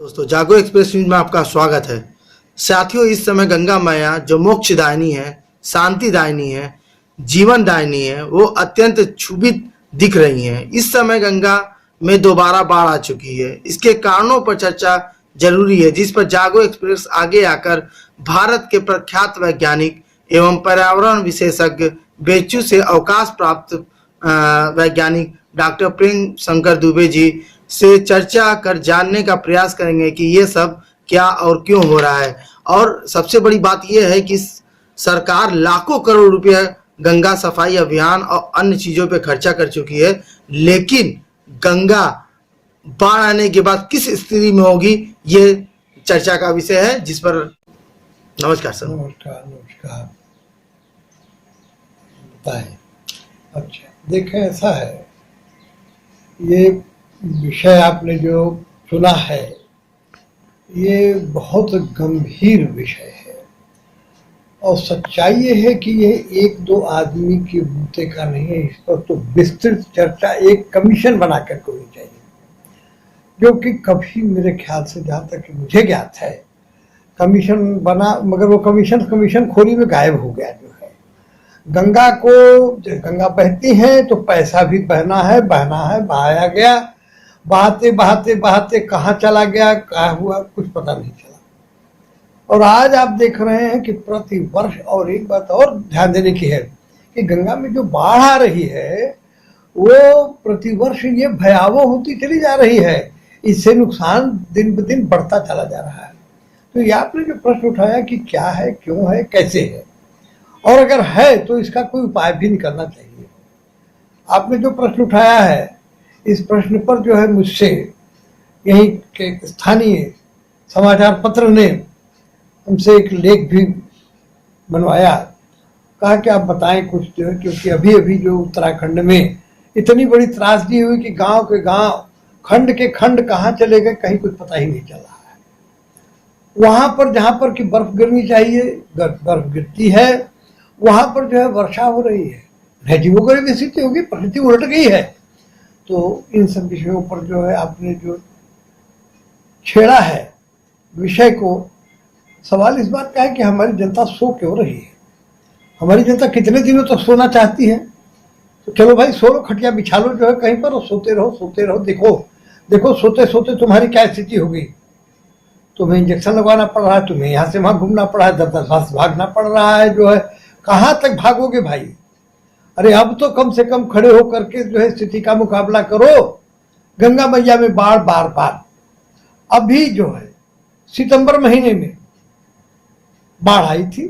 दोस्तों जागो express news में आपका स्वागत है। साथियों, इस समय गंगा मैया जो मोक्षदायिनी है, शांतिदायिनी है, जीवनदायिनी है, वो अत्यंत क्षुभित दिख रही हैं। इस समय गंगा में दोबारा बाढ़ आ चुकी है। इसके कारणों पर चर्चा जरूरी है, जिस पर जागो एक्सप्रेस आगे आकर भारत के प्रख्यात वैज्ञानिक एवं पर्यावरण विशेषज्ञ बेचू से अवकाश प्राप्त वैज्ञानिक डॉक्टर प्रेम शंकर दुबे जी से चर्चा कर जानने का प्रयास करेंगे कि ये सब क्या और क्यों हो रहा है। और सबसे बड़ी बात यह है कि सरकार लाखों करोड़ रुपए गंगा सफाई अभियान और अन्य चीज़ों पे खर्चा कर चुकी है, लेकिन गंगा बाढ़ आने के बाद किस स्थिति में होगी, ये चर्चा का विषय है, जिस पर नमस्कार सर। नमस्कार। बताएं। अच्छा, देखें, ऐसा है, ये विषय आपने जो चुना है ये बहुत गंभीर विषय है और सच्चाई ये है कि ये एक दो आदमी के बूते का नहीं है। इस पर तो विस्तृत चर्चा एक कमीशन बनाकर होनी चाहिए, जो कि कभी मेरे ख्याल से, जहाँ तक मुझे ज्ञात है, कमीशन बना, मगर वो कमीशन खोरी में गायब हो गया। जो है गंगा गंगा बहती है तो पैसा भी बहना है, बहाया गया, बहाते बहाते बहाते कहाँ चला गया, क्या हुआ, कुछ पता नहीं चला। और आज आप देख रहे हैं कि प्रति वर्ष, और एक बात और ध्यान देने की है कि गंगा में जो बाढ़ आ रही है वो प्रति वर्ष ये भयावह होती चली जा रही है। इससे नुकसान दिन ब दिन बढ़ता चला जा रहा है। तो ये आपने जो प्रश्न उठाया कि क्या है, क्यों है, कैसे है, और अगर है तो इसका कोई उपाय भी निकलना चाहिए। आपने जो प्रश्न उठाया है, इस प्रश्न पर जो है मुझसे यहीं के स्थानीय समाचार पत्र ने हमसे एक लेख भी बनवाया। कहा कि आप बताएं कुछ, जो है, क्योंकि अभी अभी जो उत्तराखंड में इतनी बड़ी त्रासदी हुई कि गांव के गांव, खंड के खंड कहाँ चले गए, कहीं कुछ पता ही नहीं चल रहा है। वहां पर जहां पर कि बर्फ गिरनी चाहिए बर्फ गिरती है, वहां पर जो है वर्षा हो रही है, नजीबों की स्थिति होगी, प्रकृति उलट गई है। तो इन सब विषयों पर जो है आपने जो छेड़ा है विषय को, सवाल इस बात का है कि हमारी जनता सो क्यों रही है। हमारी जनता कितने दिनों तक सोना चाहती है? तो चलो भाई, सो लो, खटिया बिछा लो जो है कहीं पर, और सोते रहो। देखो सोते सोते तुम्हारी क्या स्थिति होगी। तुम्हें इंजेक्शन लगवाना पड़ रहा है, तुम्हें यहाँ से वहां घूमना पड़ रहा है, 10-10 भागना पड़ रहा है। जो है कहाँ तक भागोगे भाई? अरे अब तो कम से कम खड़े होकर के जो है स्थिति का मुकाबला करो। गंगा मैया में बार अभी जो है सितंबर महीने में बाढ़ आई थी,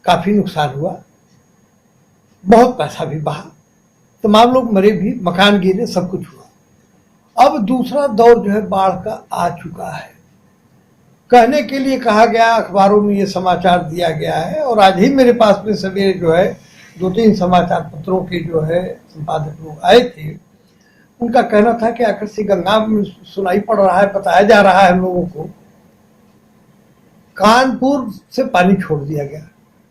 काफी नुकसान हुआ, बहुत पैसा भी बहा, तमाम लोग मरे भी, मकान गिरे, सब कुछ हुआ। अब दूसरा दौर जो है बाढ़ का आ चुका है। कहने के लिए कहा गया, अखबारों में ये समाचार दिया गया है, और आज ही मेरे पास में सवेरे जो है 2-3 समाचार पत्रों के जो है संपादक लोग आए थे। उनका कहना था कि आकर्षि गंगा में सुनाई पड़ रहा है, बताया जा रहा है हम लोगों को, कानपुर से पानी छोड़ दिया गया।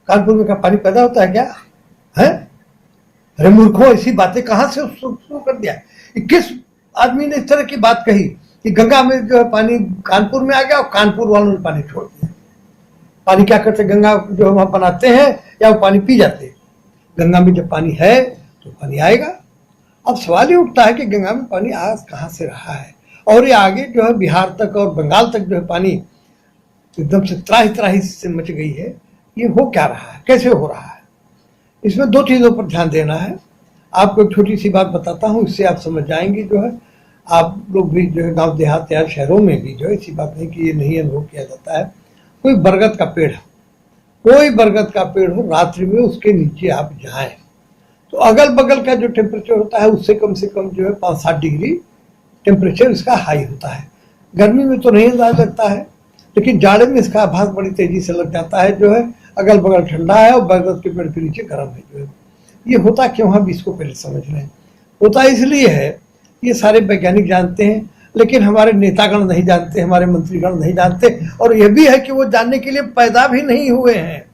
कानपुर में क्या पानी पैदा होता है क्या? है? अरे मूर्खों, ऐसी बातें कहां से शुरू कर दिया? किस आदमी ने इस तरह की बात कही कि गंगा में जो है पानी कानपुर में आ गया और कानपुर वालों ने पानी छोड़ दिया? पानी क्या करते, गंगा जो वहां बनाते हैं या वो पानी पी जाते? गंगा में जब पानी है तो पानी आएगा। अब सवाल ये उठता है कि गंगा में पानी आज कहाँ से रहा है, और ये आगे जो है बिहार तक और बंगाल तक जो है पानी एकदम से त्राही से मच गई है। ये हो क्या रहा है, कैसे हो रहा है? इसमें 2 चीज़ों पर ध्यान देना है। आपको एक छोटी सी बात बताता हूँ, इससे आप समझ जाएंगे। जो है आप लोग भी जो है गाँव देहात या शहरों में भी जो है ऐसी बात नहीं कि ये नहीं अनुभव किया जाता है। कोई बरगद का पेड़ है, कोई बरगद का पेड़ हो, रात्रि में उसके नीचे आप जाएं तो अगल बगल का जो टेम्परेचर होता है उससे कम से कम जो है 5-7 डिग्री टेम्परेचर इसका हाई होता है। गर्मी में तो नहीं अंदाज लगता है, लेकिन जाड़े में इसका आभास बड़ी तेजी से लग जाता है। जो है अगल बगल ठंडा है और बरगद के पेड़ के नीचे गर्म है। जो है ये होता क्यों, हम इसको पहले समझ रहे हैं। होता इसलिए है, ये सारे वैज्ञानिक जानते हैं, लेकिन हमारे नेतागण नहीं जानते, हमारे मंत्रीगण नहीं जानते, और यह भी है कि वो जानने के लिए पैदा भी नहीं हुए हैं।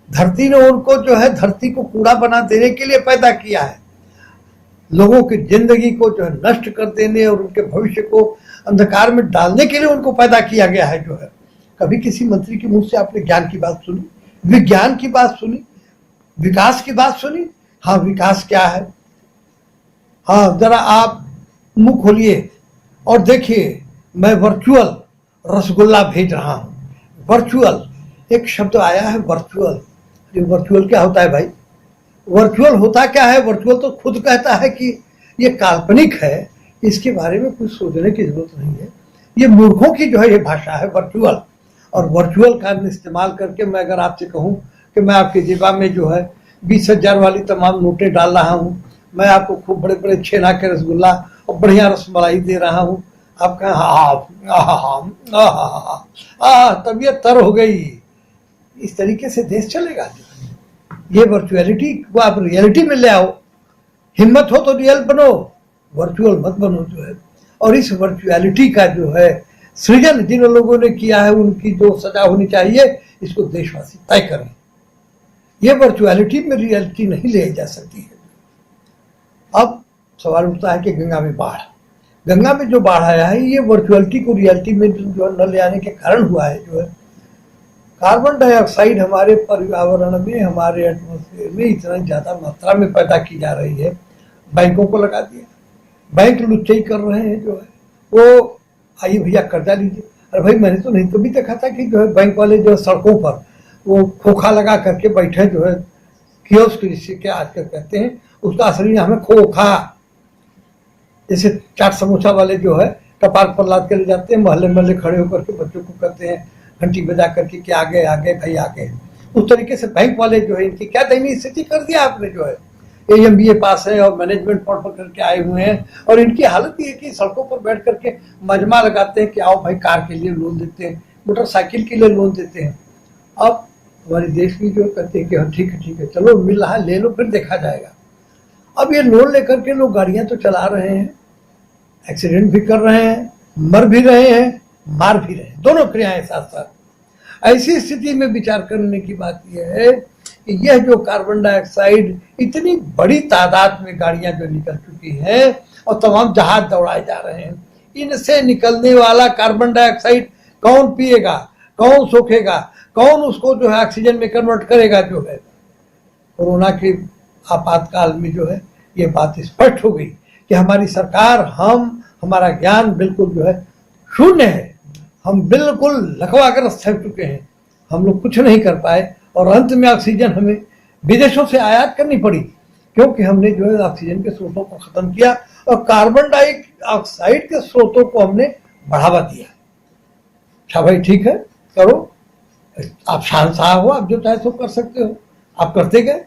धरती ने उनको जो है धरती को कूड़ा बना देने के लिए पैदा किया है। लोगों की जिंदगी को जो है नष्ट कर देने और उनके भविष्य को अंधकार में डालने के लिए उनको पैदा किया गया है जो है। कभी किसी मंत्री के मुंह से आपने ज्ञान की बात सुनी, विज्ञान की बात सुनी, विकास की बात सुनी? हाँ, विकास क्या है? हाँ, जरा आप मुंह खोलिए और देखिए, मैं वर्चुअल रसगुल्ला भेज रहा हूं। वर्चुअल एक शब्द आया है, वर्चुअल। ये वर्चुअल क्या होता है भाई? वर्चुअल होता क्या है? वर्चुअल तो खुद कहता है कि ये काल्पनिक है, इसके बारे में कुछ सोचने की जरूरत नहीं है। ये मूर्खों की जो है ये भाषा है वर्चुअल। और वर्चुअल का इस्तेमाल करके मैं अगर आपसे कहूं कि मैं आपके जेबा में जो है 20,000 वाली तमाम नोटें डाल रहा हूं, मैं आपको खूब बड़े बड़े छेना के रसगुल्ला और बढ़िया रसमलाई दे रहा हूं, आप कहें तबीयत तर हो गई, इस तरीके से देश चलेगा? ये वर्चुअलिटी को आप रियलिटी में ले आओ। हिम्मत हो तो रियल बनो, वर्चुअल मत बनो जो है। और इस वर्चुअलिटी का जो है सृजन जिन लोगों ने किया है, उनकी जो सजा होनी चाहिए, इसको देशवासी तय करें। ये वर्चुअलिटी में रियलिटी नहीं ले जा सकती है। अब सवाल उठता है कि गंगा में बाढ़, गंगा में जो बाढ़ आया है, ये वर्चुअलिटी को रियलिटी में जो न ले आने के कारण हुआ है जो है। कार्बन डाइऑक्साइड हमारे पर्यावरण में, हमारे एटमॉस्फेयर में इतना ज्यादा मात्रा में पैदा की जा रही है, बैंकों को लगा दिया, बैंक लुच्चाई कर रहे हैं जो है। वो आइए भैया कर्जा लीजिए, अरे भाई मैंने तो नहीं कभी देखा था कि जो है बैंक वाले जो सड़कों पर वो खोखा लगा करके बैठे जो है, कियोस्क जिसे क्या आजकल कहते हैं, उसका असली नाम है खोखा। जैसे चाट समोसा वाले जो है कपार पर लाद के ले जाते हैं, मोहल्ले मोहल्ले खड़े होकर के बच्चों को कहते हैं घंटी बजा करके कि आगे आगे भाई आगे। उस तरीके से बैंक वाले जो है, इनकी क्या दयनीय स्थिति कर दिया आपने जो है। AMBA पास है और मैनेजमेंट पढ़ करके आए हुए हैं, और इनकी हालत ये है कि सड़कों पर बैठ करके मजमा लगाते हैं कि आओ भाई कार के लिए लोन देते हैं, मोटरसाइकिल के लिए लोन देते हैं। अब हमारे देश में जो कहते हैं कि ठीक है चलो मिल रहा है ले लो, फिर देखा जाएगा। अब ये लोन लेकर के लोग गाड़ियां तो चला रहे हैं, एक्सीडेंट भी कर रहे हैं, मर भी रहे हैं, मार भी रहे हैं, दोनों क्रियाएं साथ साथ। ऐसी स्थिति में विचार करने की बात यह है कि यह जो कार्बन डाइऑक्साइड इतनी बड़ी तादाद में गाड़ियां जो निकल चुकी हैं और तमाम जहाज दौड़ाए जा रहे हैं, इनसे निकलने वाला कार्बन डाइऑक्साइड कौन पिएगा, कौन सोखेगा, कौन उसको जो है ऑक्सीजन में कन्वर्ट करेगा जो है। कोरोना के आपातकाल में जो है ये बात स्पष्ट हो गई कि हमारी सरकार, हमारा ज्ञान बिल्कुल जो है शून्य है। हम बिल्कुल लकवाग्रस्त हो चुके हैं, हम लोग कुछ नहीं कर पाए, और अंत में ऑक्सीजन हमें विदेशों से आयात करनी पड़ी, क्योंकि हमने जो है ऑक्सीजन के स्रोतों को खत्म किया और कार्बन डाइऑक्साइड के स्रोतों को हमने बढ़ावा दिया। अच्छा भाई ठीक है, करो, आप शहंशाह हो, आप जो चाहे सो कर सकते हो, आप करते गए।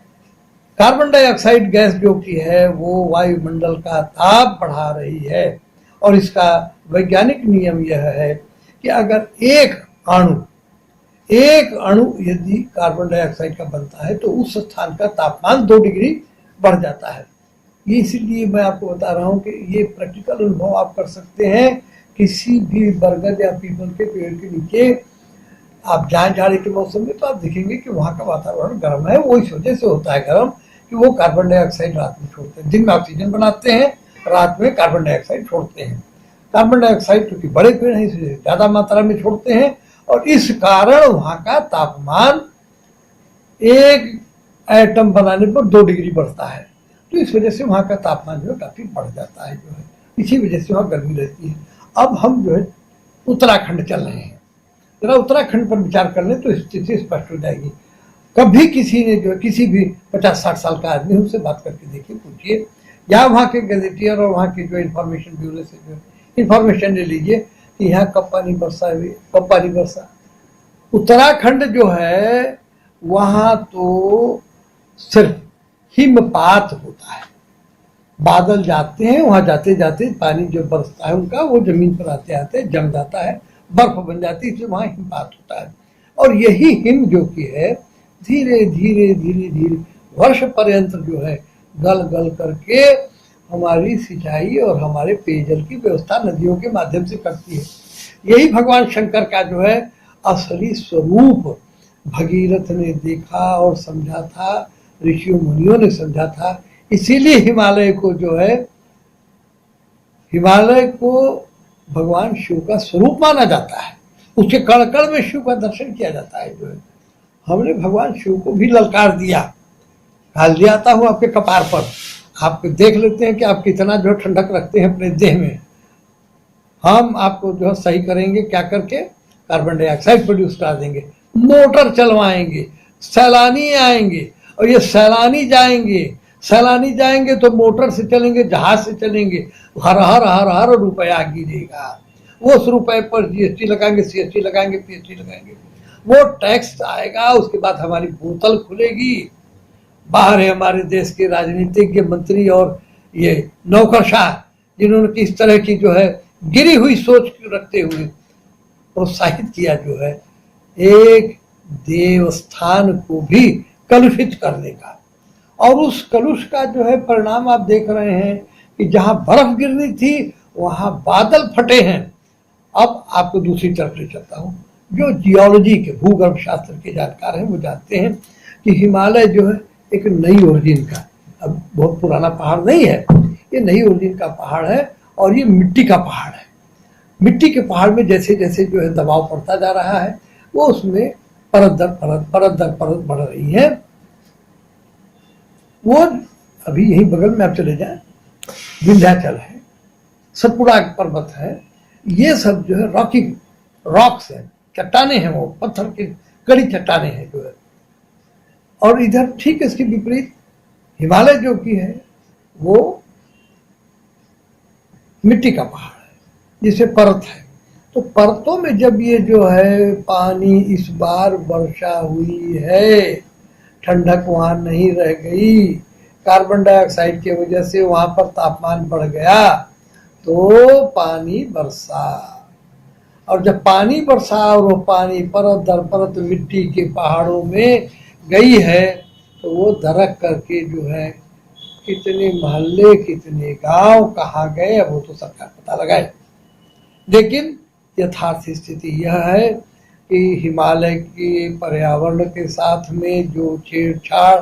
कार्बन डाइऑक्साइड गैस जो की है वो वायुमंडल का ताप बढ़ा रही है, और इसका वैज्ञानिक नियम यह है कि अगर एक अणु यदि कार्बन डाइऑक्साइड का बनता है तो उस स्थान का तापमान 2 डिग्री बढ़ जाता है। ये इसीलिए मैं आपको बता रहा हूँ कि ये प्रैक्टिकल अनुभव आप कर सकते हैं। किसी भी बरगद या पीपल के पेड़ के नीचे आप जाएं जाड़े के मौसम में, तो आप देखेंगे कि वहाँ का वातावरण गर्म है। वो इस वजह से होता है गर्म कि वो कार्बन डाइऑक्साइड रात में छोड़ते हैं, दिन में ऑक्सीजन बनाते हैं, रात में कार्बन डाइऑक्साइड छोड़ते हैं। कार्बन डाइऑक्साइड क्योंकि बड़े पेड़ हैं इसलिए ज्यादा मात्रा में छोड़ते हैं, और इस कारण वहां का तापमान एक एटम बनाने पर 2 डिग्री बढ़ता है। तो इस वजह से वहां का तापमान जो है काफी बढ़ जाता है जो है, इसी वजह से वहां गर्मी रहती है। अब हम जो है उत्तराखंड चल रहे हैं, जरा उत्तराखंड पर विचार कर लें तो स्थिति स्पष्ट हो जाएगी। कभी किसी ने जो किसी भी 50-60 साल का आदमी उनसे बात करके देखिए, पूछिए, या वहाँ के गजेटियर और वहाँ के जो इन्फॉर्मेशन ब्यूरो से जो इन्फॉर्मेशन ले लीजिए कि यहाँ कब पानी बरसा हुई, कब पानी बरसा। उत्तराखंड जो है वहाँ तो सिर्फ हिमपात होता है, बादल जाते हैं, वहाँ जाते जाते पानी जो बरसता है उनका वो जमीन पर आते आते जम जाता है, बर्फ बन जाती है, इसलिए वहाँ हिमपात होता है। और यही हिम जो कि है धीरे धीरे धीरे धीरे वर्ष पर्यंत जो है गल गल करके हमारी सिंचाई और हमारे पेयजल की व्यवस्था नदियों के माध्यम से करती है। यही भगवान शंकर का जो है असली स्वरूप भगीरथ ने देखा और समझा था, ऋषियों मुनियों ने समझा था। इसीलिए हिमालय को भगवान शिव का स्वरूप माना जाता है, उसके कण कण में शिव का दर्शन किया जाता है। जो है हमने भगवान शिव को भी ललकार दिया, हाल ले आता हूँ आपके कपार पर, आप देख लेते हैं कि आप कितना जो ठंडक रखते हैं अपने देह में। हम आपको जो है सही करेंगे, क्या करके कार्बन डाइऑक्साइड प्रोड्यूस करा देंगे, मोटर चलवाएंगे, सैलानी आएंगे, और ये सैलानी जाएंगे तो मोटर से चलेंगे, जहाज से चलेंगे, हर हर हर हर रुपया गिरेगा। वो उस रुपए पर जीएसटी लगाएंगे, सीएसटी लगाएंगे, पीएसटी लगाएंगे, वो टैक्स आएगा। उसके बाद हमारी बोतल खुलेगी। बाहर है हमारे देश के राजनीतिज्ञ, मंत्री और ये नौकरशाह, जिन्होंने किस तरह की जो है गिरी हुई सोच रखते हुए प्रोत्साहित किया जो है एक देवस्थान को भी कलुषित करने का। और उस कलुष का जो है परिणाम आप देख रहे हैं कि जहां बर्फ गिरनी थी वहां बादल फटे हैं। अब आपको दूसरी तरफ ले चलता हूं। जो जियोलॉजी के, भूगर्भ शास्त्र के जानकार हैं वो जानते हैं कि हिमालय जो है एक नई ओरिजिन का, अब बहुत पुराना पहाड़ नहीं है, ये नई ओरिजिन का पहाड़ है और ये मिट्टी का पहाड़ है। मिट्टी के पहाड़ में जैसे जैसे जो है दबाव पड़ता जा रहा है वो उसमें परत दर परत बढ़ रही है। वो अभी यही बगल में आप चले जाएं, विंध्याचल है, सतपुड़ा पर्वत है, ये सब जो है रॉक्स है, चट्टाने हैं, वो पत्थर की कड़ी चट्टाने हैं जो है। और इधर ठीक इसके विपरीत हिमालय जो की है वो मिट्टी का पहाड़ है जिसे परत है। तो परतों में जब ये जो है पानी, इस बार वर्षा हुई है, ठंडक वहां नहीं रह गई, कार्बन डाइऑक्साइड की वजह से वहां पर तापमान बढ़ गया, तो पानी बरसा। और जब पानी बरसा और वो पानी परत दर परत मिट्टी के पहाड़ों में गई है तो वो दरक करके जो है कितने मोहल्ले, कितने गांव कहाँ गए, अब वो तो सरकार पता लगाए। लेकिन यथार्थ स्थिति यह है कि हिमालय के पर्यावरण के साथ में जो छेड़छाड़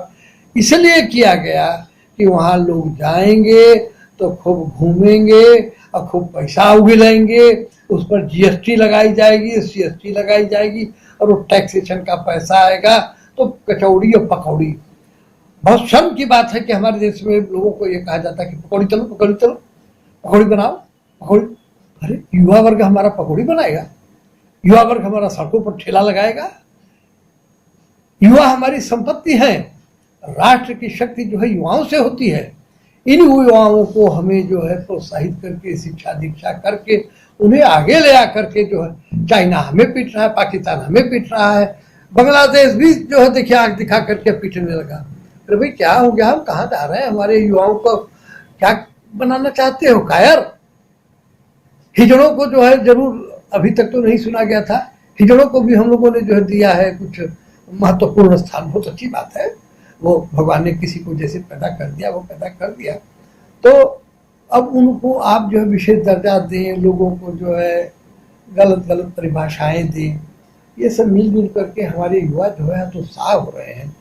इसलिए किया गया कि वहाँ लोग जाएंगे तो खूब घूमेंगे और खूब पैसा उगिलेंगे, उस पर जीएसटी लगाई जाएगी, सीएसटी लगाई जाएगी, और वो टैक्सेशन का पैसा आएगा तो कचौड़ी और पकौड़ी। बहुत शर्म की बात है कि हमारे देश में लोगों को ये कहा जाता है कि पकौड़ी चलो, पकौड़ी बनाओ, पकौड़ी। अरे युवा वर्ग हमारा पकौड़ी बनाएगा? युवा वर्ग हमारा सड़कों पर ठेला लगाएगा? युवा हमारी संपत्ति है। राष्ट्र की शक्ति जो है युवाओं से होती है। इन युवाओं को हमें जो है प्रोत्साहित करके, शिक्षा दीक्षा करके उन्हें आगे ले आकर के जो है, चाइना हमें पीट रहा है, पाकिस्तान हमें पीट रहा है, बांग्लादेश भी जो है देखिए आग दिखा करके पीटने लगा। अरे भाई क्या हो गया, हम कहाँ जा रहे हैं? हमारे युवाओं को क्या बनाना चाहते हो, कायर? हिजड़ों को जो है जरूर, अभी तक तो नहीं सुना गया था, हिजड़ों को भी हम लोगों ने जो है दिया है कुछ महत्वपूर्ण स्थान। बहुत अच्छी बात है, वो भगवान ने किसी को जैसे पैदा कर दिया वो पैदा कर दिया। तो अब उनको आप जो है विशेष दर्जा दें, लोगों को जो है गलत गलत परिभाषाएं दें, ये सब मिलजुल करके हमारे युवा जो है तो साह हो रहे हैं।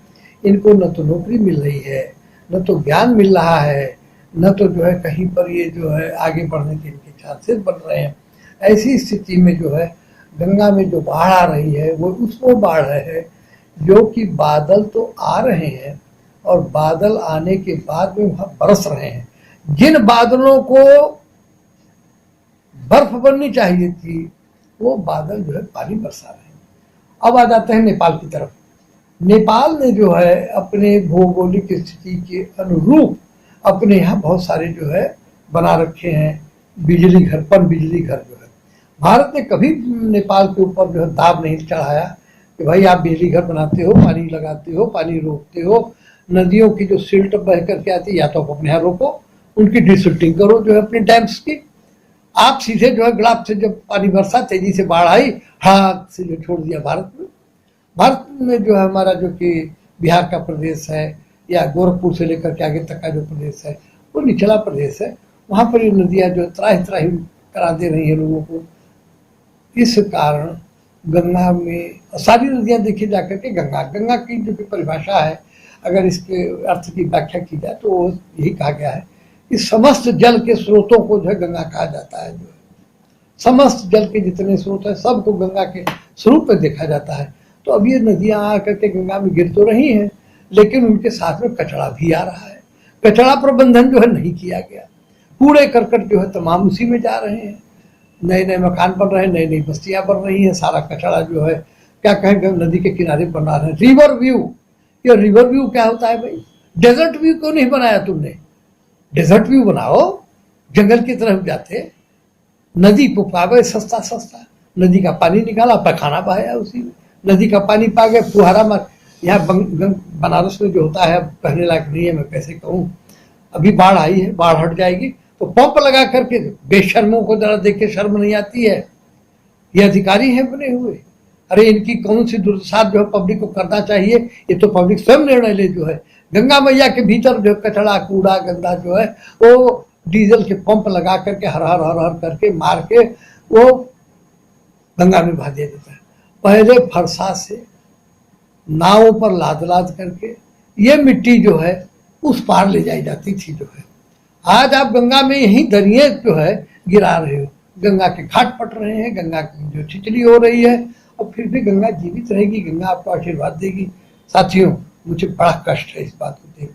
इनको न तो नौकरी मिल रही है, न तो ज्ञान मिल रहा है, न तो जो है कहीं पर ये जो है आगे बढ़ने के इनके चांसेस बन रहे हैं। ऐसी स्थिति में जो है गंगा में जो बाढ़ आ रही है वो उसको बाढ़ है जो कि बादल तो आ रहे हैं और बादल आने के बाद में वहां बरस रहे हैं। जिन बादलों को बर्फ बननी चाहिए थी वो बादल जो है पानी बरसा रहे हैं। अब आ जाते हैं नेपाल की तरफ। नेपाल ने जो है अपने भौगोलिक स्थिति के अनुरूप अपने यहाँ बहुत सारे जो है बना रखे हैं बिजली घर, पन बिजली घर जो है। भारत ने कभी नेपाल के ऊपर जो है दाब नहीं चढ़ाया कि भाई आप बिजली घर बनाते हो, पानी लगाते हो, पानी रोकते हो, नदियों की जो सिल्ट बह करके आती है या तो आप अपने यहाँ रोको, उनकी डिसिल्टिंग करो जो है अपने डैम्स की। आप सीधे जो है ग्लाब से जब पानी बरसा, तेजी से बाढ़ आई, हाथ से जो छोड़ दिया भारत में। भारत में जो है हमारा जो कि बिहार का प्रदेश है या गोरखपुर से लेकर के आगे तक का जो प्रदेश है वो निचला प्रदेश है, वहाँ पर ये नदियाँ जो त्राही त्राही करा दे रही है लोगों को। इस कारण गंगा में सारी नदियाँ देखी जाकर के गंगा की जो परिभाषा है, अगर इसके अर्थ की व्याख्या की जाए तो यही कहा गया है कि समस्त जल के स्रोतों को जो है गंगा कहा जाता है। जो है समस्त जल के जितने स्रोत है सबको गंगा के स्वरूप में देखा जाता है। तो अब ये नदियां आकर के गंगा में गिर तो रही हैं, लेकिन उनके साथ में कचरा भी आ रहा है। कचरा प्रबंधन जो है नहीं किया गया, कूड़े करकट जो है तमाम उसी में जा रहे हैं। नए नए मकान बन रहे हैं, नई नई बस्तियां बन रही हैं, सारा कचरा जो है क्या कहें नदी के किनारे बना रहे हैं। रिवर व्यू, ये रिवर व्यू क्या होता है भाई? डेजर्ट व्यू क्यों नहीं बनाया तुमने? डेजर्ट व्यू बनाओ, जंगल की तरफ जाते, नदी को पावे सस्ता सस्ता, नदी का पानी निकाला, पैखाना बहाया उसी में, नदी का पानी पा गए, फुहारा मार। यहाँ बनारस में जो होता है कहने लायक नहीं है, मैं कैसे कहूँ। अभी बाढ़ आई है, बाढ़ हट जाएगी तो पंप लगा करके, बेशर्मों को जरा देख के शर्म नहीं आती है? ये अधिकारी हैं बने हुए। अरे इनकी कौन सी दुर्दशा जो है पब्लिक को करना चाहिए, ये तो पब्लिक स्वयं निर्णय ले। जो है गंगा मैया के भीतर जो कचरा कूड़ा गंदा जो है वो डीजल के पंप लगा करके हर हर हर हर करके मार के वो गंगा में बहा दिया जाता है। पहले फरसा से नावों पर लाद लाद करके ये मिट्टी जो है उस पार ले जाई जाती थी। जो है आज आप गंगा में यही दरिये जो है गिरा रहे हो, गंगा के घाट पट रहे हैं, गंगा की जो छिचली हो रही है, और फिर भी गंगा जीवित रहेगी, गंगा आपको आशीर्वाद देगी। साथियों, मुझे बड़ा कष्ट है इस बात को देख